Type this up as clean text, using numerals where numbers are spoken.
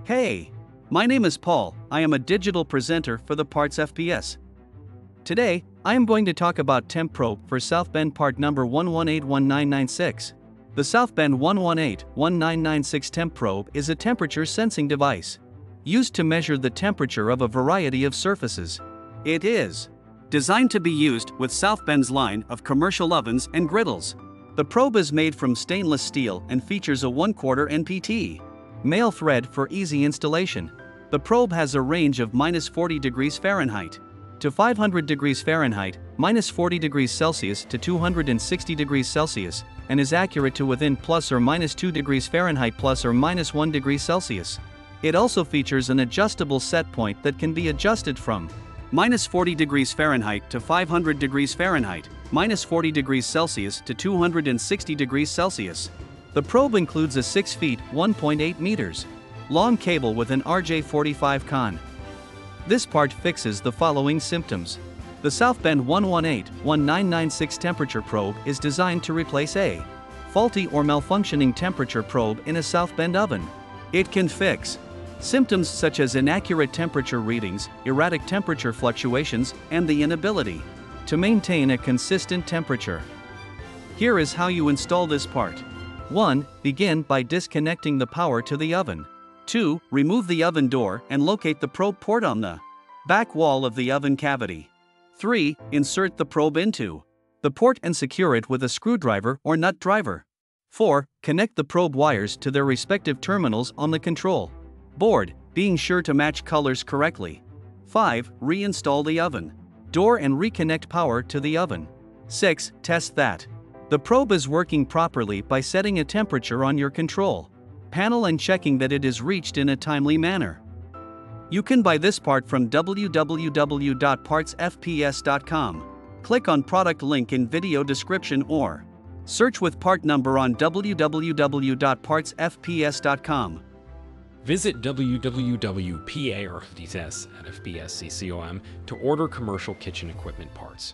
Hey, my name is Paul. I am a digital presenter for the PartsFPS. Today, I am going to talk about Temp Probe for Southbend part number 1181996. The Southbend 1181996 Temp Probe is a temperature sensing device used to measure the temperature of a variety of surfaces. It is designed to be used with Southbend's line of commercial ovens and griddles. The probe is made from stainless steel and features a 1/4 NPT male thread for easy installation. The probe has a range of -40 degrees Fahrenheit to 500 degrees Fahrenheit, -40 degrees Celsius to 260 degrees Celsius, and is accurate to within ±2 degrees Fahrenheit ±1 degree Celsius. It also features an adjustable set point that can be adjusted from -40 degrees Fahrenheit to 500 degrees Fahrenheit, -40 degrees Celsius to 260 degrees Celsius. The probe includes a 6 feet (1.8 meters) long cable with an RJ45 con. This part fixes the following symptoms. The Southbend 1181996 temperature probe is designed to replace a faulty or malfunctioning temperature probe in a Southbend oven. It can fix symptoms such as inaccurate temperature readings, erratic temperature fluctuations, and the inability to maintain a consistent temperature. Here is how you install this part. 1. Begin by disconnecting the power to the oven. 2. Remove the oven door and locate the probe port on the back wall of the oven cavity. 3. Insert the probe into the port and secure it with a screwdriver or nut driver. 4. Connect the probe wires to their respective terminals on the control board, being sure to match colors correctly. 5. Reinstall the oven door and reconnect power to the oven. 6. Test that the probe is working properly by setting a temperature on your control panel and checking that it is reached in a timely manner. You can buy this part from www.partsfps.com. Click on product link in video description or search with part number on www.partsfps.com. Visit www.partsfps.fps.com to order commercial kitchen equipment parts.